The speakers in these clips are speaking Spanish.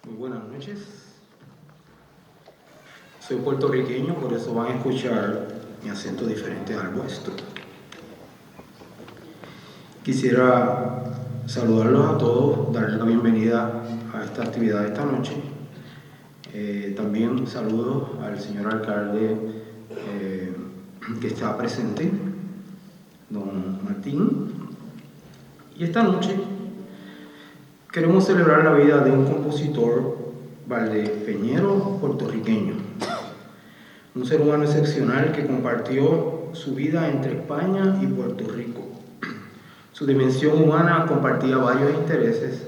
Muy buenas noches. Soy puertorriqueño, por eso van a escuchar mi acento diferente al vuestro. Quisiera saludarlos a todos, darles la bienvenida a esta actividad de esta noche. También saludos al señor alcalde que está presente, don Martín. Y esta noche queremos celebrar la vida de un compositor valdepeñero puertorriqueño, un ser humano excepcional que compartió su vida entre España y Puerto Rico. Su dimensión humana compartía varios intereses,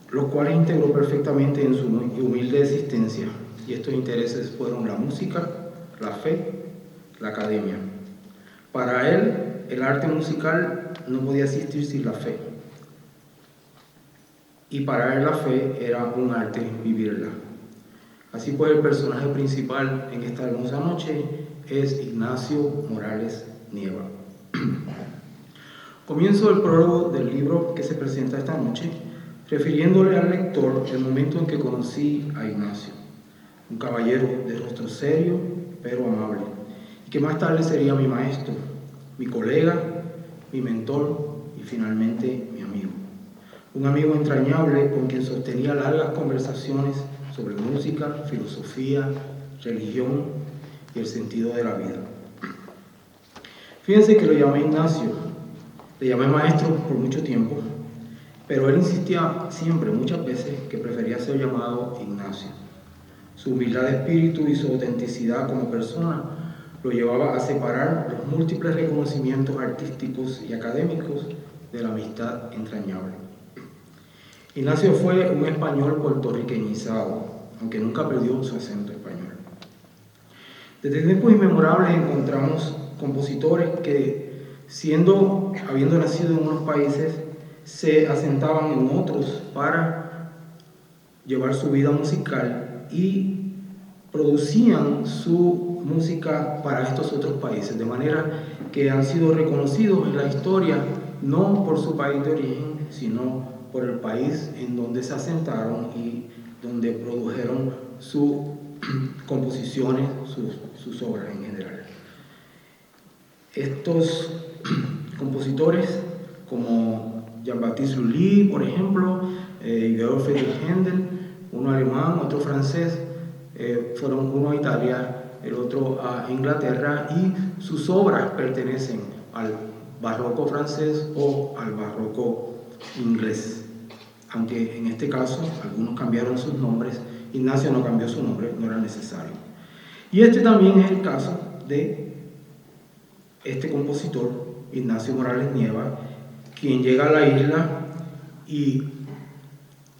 los cuales integró perfectamente en su humilde existencia, y estos intereses fueron la música, la fe, la academia. Para él, el arte musical no podía existir sin la fe. Y para él la fe era un arte vivirla. Así pues, el personaje principal en esta hermosa noche es Ignacio Morales Nieva. Comienzo el prólogo del libro que se presenta esta noche, refiriéndole al lector el momento en que conocí a Ignacio, un caballero de rostro serio pero amable, y que más tarde sería mi maestro, mi colega, mi mentor y finalmente mi amigo. Un amigo entrañable con quien sostenía largas conversaciones sobre música, filosofía, religión y el sentido de la vida. Fíjense que lo llamé Ignacio, le llamé maestro por mucho tiempo, pero él insistía siempre, muchas veces, que prefería ser llamado Ignacio. Su humildad de espíritu y su autenticidad como persona lo llevaba a separar los múltiples reconocimientos artísticos y académicos de la amistad entrañable. Ignacio fue un español puertorriqueñizado, aunque nunca perdió su acento español. Desde tiempos inmemorables encontramos compositores que, habiendo nacido en unos países, se asentaban en otros para llevar su vida musical y producían su música para estos otros países, de manera que han sido reconocidos en la historia no por su país de origen, sino por el país en donde se asentaron y donde produjeron sus composiciones, sus obras en general. Estos compositores, como Jean-Baptiste Lully, por ejemplo, Georg Friedrich Händel, uno alemán, otro francés, fueron uno a Italia, el otro a Inglaterra, y sus obras pertenecen al barroco francés o al barroco inglés. Aunque en este caso algunos cambiaron sus nombres, Ignacio no cambió su nombre, no era necesario. Y este también es el caso de este compositor, Ignacio Morales Nieva, quien llega a la isla y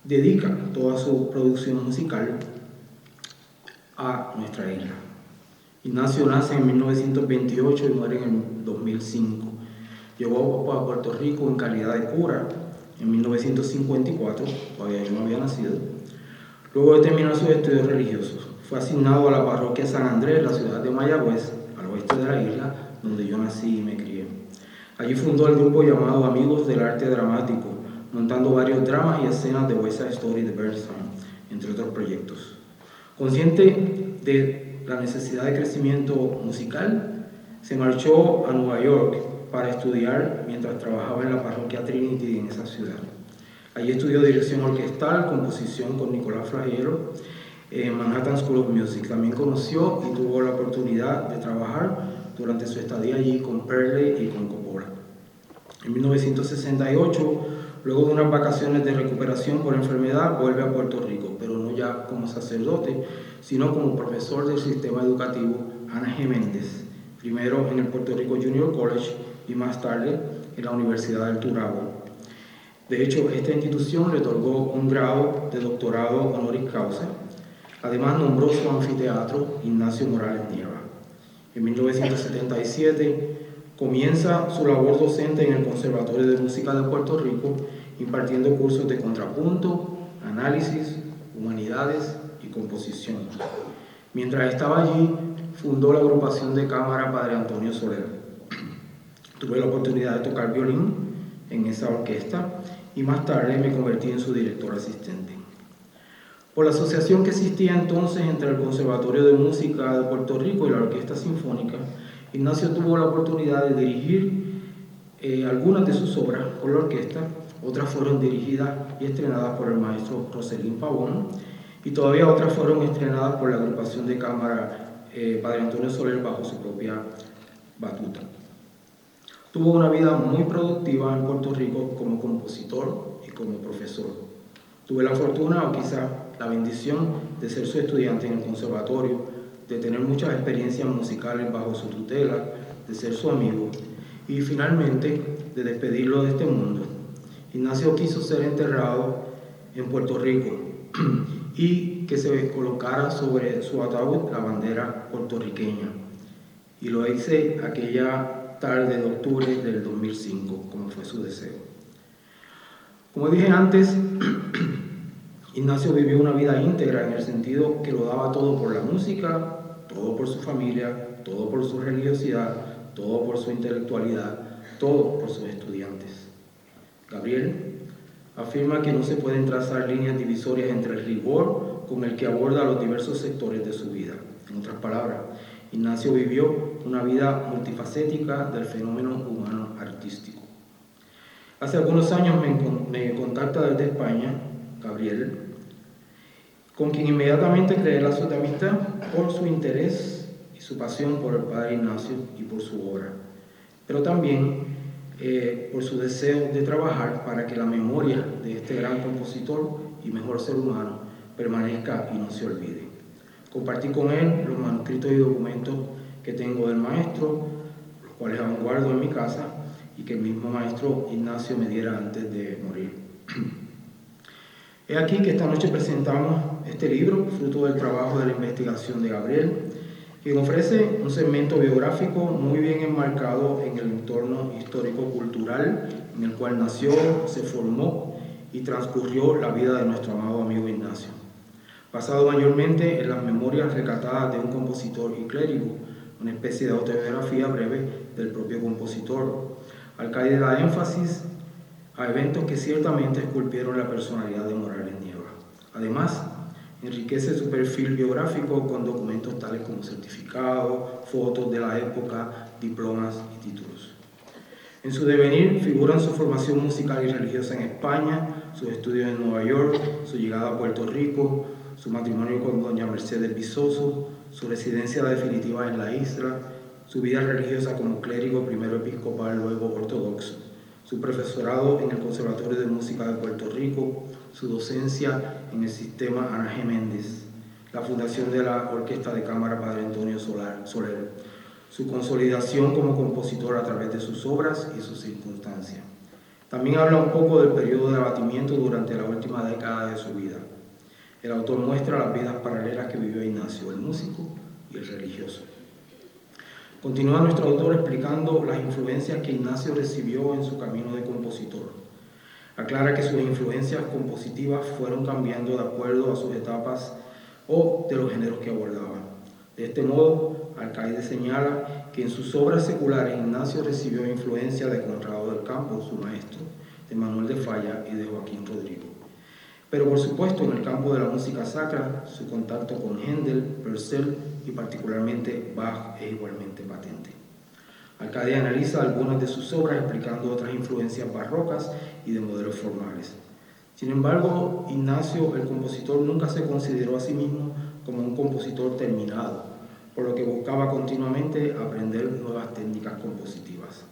dedica toda su producción musical a nuestra isla. Ignacio nace en 1928 y muere en el 2005. Llegó a Puerto Rico en calidad de cura en 1954, todavía yo no había nacido. Luego de terminar sus estudios religiosos, fue asignado a la parroquia San Andrés, la ciudad de Mayagüez, al oeste de la isla, donde yo nací y me crié. Allí fundó el grupo llamado Amigos del Arte Dramático, montando varios dramas y escenas de West Side Story de Bernstein, entre otros proyectos. Consciente de la necesidad de crecimiento musical, se marchó a Nueva York para estudiar mientras trabajaba en la parroquia Trinity en esa ciudad. Allí estudió dirección orquestal, composición con Nicolás Flagelo en Manhattan School of Music. También conoció y tuvo la oportunidad de trabajar durante su estadía allí con Perley y con Coppola. En 1968, luego de unas vacaciones de recuperación por enfermedad, vuelve a Puerto Rico, pero no ya como sacerdote, sino como profesor del sistema educativo Ana G. Méndez, primero en el Puerto Rico Junior College y más tarde en la Universidad del Turabo. De hecho, esta institución le otorgó un grado de doctorado honoris causa. Además, nombró su anfiteatro Ignacio Morales Nieva. En 1977 comienza su labor docente en el Conservatorio de Música de Puerto Rico, impartiendo cursos de contrapunto, análisis, humanidades y composición. Mientras estaba allí, fundó la agrupación de cámara Padre Antonio Soler. Tuve la oportunidad de tocar violín en esa orquesta y más tarde me convertí en su director asistente. Por la asociación que existía entonces entre el Conservatorio de Música de Puerto Rico y la Orquesta Sinfónica, Ignacio tuvo la oportunidad de dirigir algunas de sus obras con la orquesta, otras fueron dirigidas y estrenadas por el maestro Roselín Pavón, y todavía otras fueron estrenadas por la agrupación de cámara Padre Antonio Soler bajo su propia batuta. Tuvo una vida muy productiva en Puerto Rico como compositor y como profesor. Tuve la fortuna o quizá la bendición de ser su estudiante en el conservatorio, de tener muchas experiencias musicales bajo su tutela, de ser su amigo y finalmente de despedirlo de este mundo. Ignacio quiso ser enterrado en Puerto Rico y que se colocara sobre su ataúd la bandera puertorriqueña. Y lo hice aquella tarde de octubre del 2005, como fue su deseo. Como dije antes, Ignacio vivió una vida íntegra en el sentido que lo daba todo por la música, todo por su familia, todo por su religiosidad, todo por su intelectualidad, todo por sus estudiantes. Gabriel afirma que no se pueden trazar líneas divisorias entre el rigor con el que aborda los diversos sectores de su vida. En otras palabras, Ignacio vivió una vida multifacética del fenómeno humano artístico. Hace algunos años me contacta desde España Gabriel, con quien inmediatamente creé lazos de amistad por su interés y su pasión por el Padre Ignacio y por su obra, pero también por su deseo de trabajar para que la memoria de este gran compositor y mejor ser humano permanezca y no se olvide. Compartí con él los manuscritos y documentos que tengo del maestro, los cuales aún guardo en mi casa y que el mismo maestro Ignacio me diera antes de morir. He aquí que esta noche presentamos este libro, fruto del trabajo de la investigación de Gabriel, que ofrece un segmento biográfico muy bien enmarcado en el entorno histórico-cultural en el cual nació, se formó y transcurrió la vida de nuestro amado amigo Ignacio. Basado mayormente en las memorias recatadas de un compositor y clérigo, una especie de autobiografía breve del propio compositor. Alcaide da énfasis a eventos que ciertamente esculpieron la personalidad de Morales Nieva. Además, enriquece su perfil biográfico con documentos tales como certificados, fotos de la época, diplomas y títulos. En su devenir figuran su formación musical y religiosa en España, sus estudios en Nueva York, su llegada a Puerto Rico, su matrimonio con doña Mercedes Vizoso, su residencia definitiva en la isla, su vida religiosa como clérigo, primero episcopal, luego ortodoxo, su profesorado en el Conservatorio de Música de Puerto Rico, su docencia en el sistema Ana G. Méndez, la fundación de la Orquesta de Cámara Padre Antonio Soler, su consolidación como compositor a través de sus obras y sus circunstancias. También habla un poco del periodo de abatimiento durante la última década de su vida. El autor muestra las vidas paralelas que vivió Ignacio, el músico y el religioso. Continúa nuestro autor explicando las influencias que Ignacio recibió en su camino de compositor. Aclara que sus influencias compositivas fueron cambiando de acuerdo a sus etapas o de los géneros que abordaba. De este modo, Alcaide señala que en sus obras seculares Ignacio recibió influencia de Conrado del Campo, su maestro, de Manuel de Falla y de Joaquín Rodrigo. Pero por supuesto, en el campo de la música sacra, su contacto con Händel, Purcell y particularmente Bach es igualmente patente. Alcaide analiza algunas de sus obras explicando otras influencias barrocas y de modelos formales. Sin embargo, Ignacio, el compositor, nunca se consideró a sí mismo como un compositor terminado, por lo que buscaba continuamente aprender nuevas técnicas compositivas.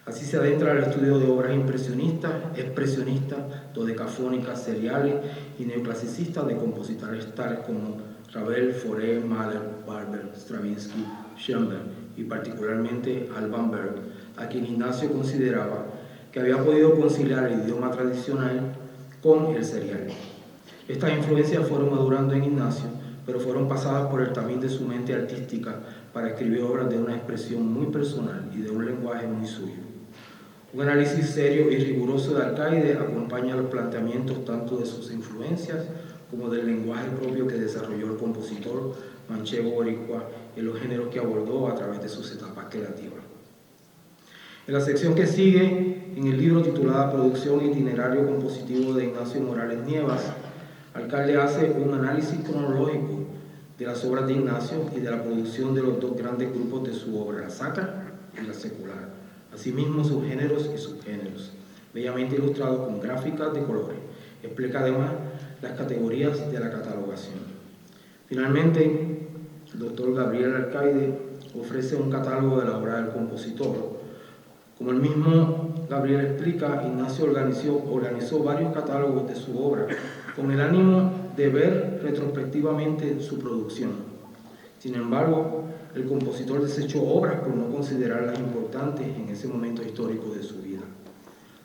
Así se adentra al estudio de obras impresionistas, expresionistas, dodecafónicas, seriales y neoclasicistas de compositores tales como Ravel, Fauré, Mahler, Barber, Stravinsky, Schoenberg y particularmente Alban Berg, a quien Ignacio consideraba que había podido conciliar el idioma tradicional con el serial. Estas influencias fueron madurando en Ignacio, pero fueron pasadas por el tamiz de su mente artística para escribir obras de una expresión muy personal y de un lenguaje muy suyo. Un análisis serio y riguroso de Alcaide acompaña los planteamientos tanto de sus influencias como del lenguaje propio que desarrolló el compositor manchego boricua en los géneros que abordó a través de sus etapas creativas. En la sección que sigue, en el libro titulada Producción e Itinerario Compositivo de Ignacio Morales Nievas, alcalde hace un análisis cronológico de las obras de Ignacio y de la producción de los dos grandes grupos de su obra, la sacra y la secular, asimismo sus géneros y subgéneros, bellamente ilustrados con gráficas de colores. Explica además las categorías de la catalogación. Finalmente, el doctor Gabriel Alcaide ofrece un catálogo de la obra del compositor. Como el mismo Gabriel explica, Ignacio organizó varios catálogos de su obra con el ánimo de ver retrospectivamente su producción. Sin embargo, el compositor desechó obras por no considerarlas importantes en ese momento histórico de su vida.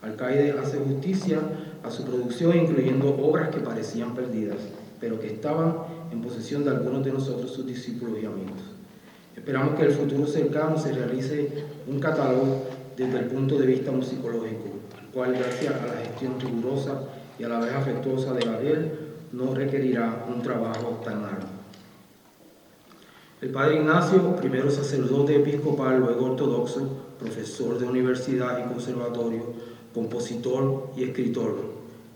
Alcaide hace justicia a su producción, incluyendo obras que parecían perdidas, pero que estaban en posesión de algunos de nosotros, sus discípulos y amigos. Esperamos que en el futuro cercano se realice un catálogo desde el punto de vista musicológico, el cual, gracias a la gestión rigurosa y a la vez afectuosa de Gabriel, no requerirá un trabajo tan arduo. El padre Ignacio, primero sacerdote episcopal, luego ortodoxo, profesor de universidad y conservatorio, compositor y escritor,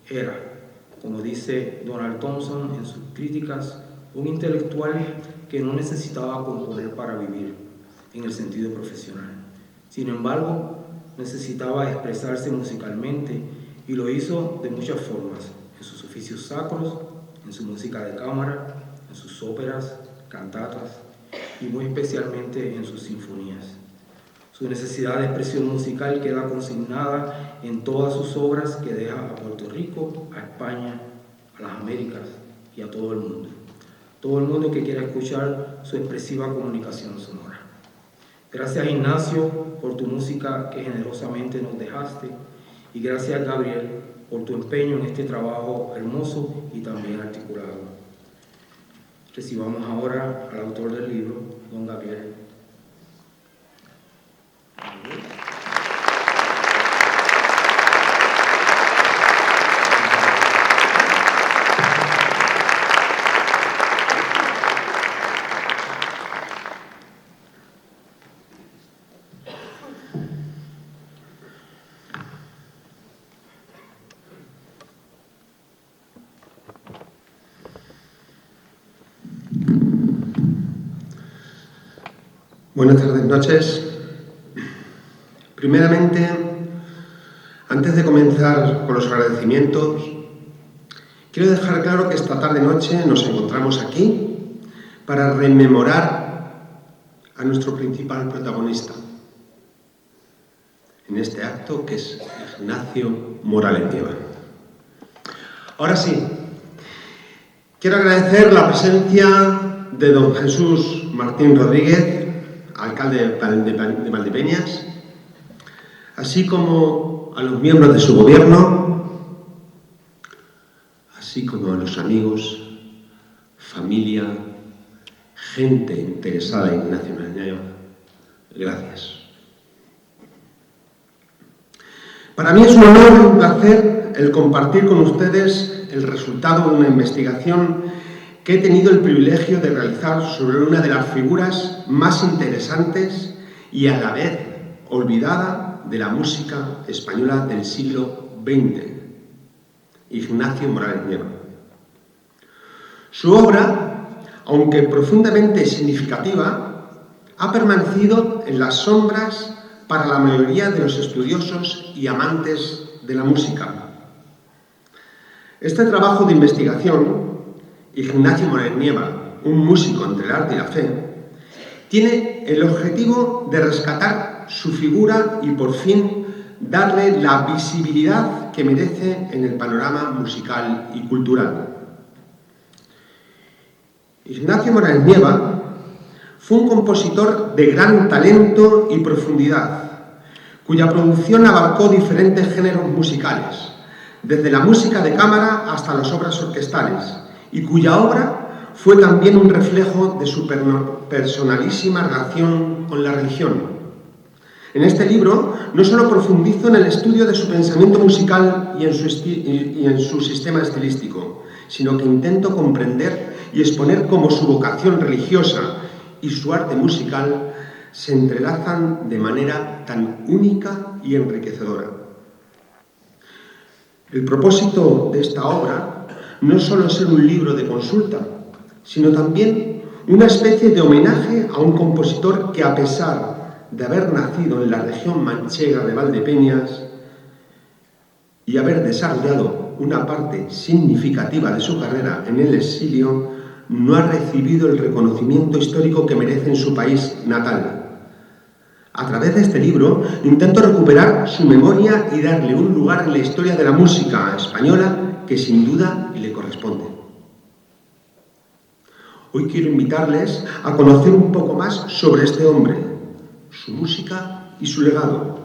era, como dice Donald Thompson en sus críticas, un intelectual que no necesitaba componer para vivir, en el sentido profesional. Sin embargo, necesitaba expresarse musicalmente y lo hizo de muchas formas, en sus oficios sacros, en su música de cámara, en sus óperas, cantatas y muy especialmente en sus sinfonías. Su necesidad de expresión musical queda consignada en todas sus obras que deja a Puerto Rico, a España, a las Américas y a todo el mundo. Todo el mundo que quiera escuchar su expresiva comunicación sonora. Gracias, Ignacio, por tu música que generosamente nos dejaste, y gracias, Gabriel, por tu empeño en este trabajo hermoso y también articulado. Recibamos ahora al autor del libro, don Gabriel. Buenas tardes, noches. Primeramente, antes de comenzar con los agradecimientos, quiero dejar claro que esta tarde-noche nos encontramos aquí para rememorar a nuestro principal protagonista en este acto, que es Ignacio Morales Nieva. Ahora sí, quiero agradecer la presencia de don Jesús Martín Rodríguez, alcalde de Valdepeñas, así como a los miembros de su gobierno, así como a los amigos, familia, gente interesada en Ignacio Morales Nieva. Gracias. Para mí es un honor y un placer el compartir con ustedes el resultado de una investigación que he tenido el privilegio de realizar sobre una de las figuras más interesantes y a la vez olvidada de la música española del siglo XX, Ignacio Morales Nieva. Su obra, aunque profundamente significativa, ha permanecido en las sombras para la mayoría de los estudiosos y amantes de la música. Este trabajo de investigación, Ignacio Morales Nieva, un músico entre el arte y la fe, tiene el objetivo de rescatar su figura y por fin darle la visibilidad que merece en el panorama musical y cultural. Ignacio Morales Nieva fue un compositor de gran talento y profundidad, cuya producción abarcó diferentes géneros musicales, desde la música de cámara hasta las obras orquestales, y cuya obra fue también un reflejo de su personalísima relación con la religión. En este libro no solo profundizo en el estudio de su pensamiento musical y en su sistema estilístico, sino que intento comprender y exponer cómo su vocación religiosa y su arte musical se entrelazan de manera tan única y enriquecedora. El propósito de esta obra no solo ser un libro de consulta, sino también una especie de homenaje a un compositor que, a pesar de haber nacido en la región manchega de Valdepeñas y haber desarrollado una parte significativa de su carrera en el exilio, no ha recibido el reconocimiento histórico que merece en su país natal. A través de este libro intento recuperar su memoria y darle un lugar en la historia de la música española que sin duda le corresponde. Hoy quiero invitarles a conocer un poco más sobre este hombre, su música y su legado.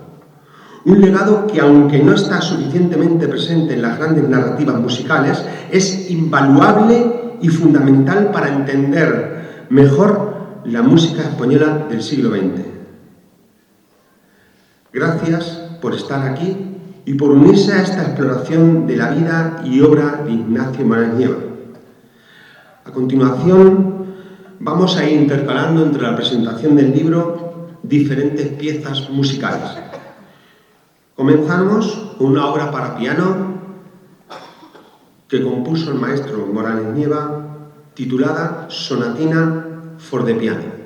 Un legado que, aunque no está suficientemente presente en las grandes narrativas musicales, es invaluable y fundamental para entender mejor la música española del siglo XX. Gracias por estar aquí y por unirse a esta exploración de la vida y obra de Ignacio Morales Nieva. A continuación, vamos a ir intercalando entre la presentación del libro diferentes piezas musicales. Comenzamos con una obra para piano que compuso el maestro Morales Nieva, titulada Sonatina for the Piano.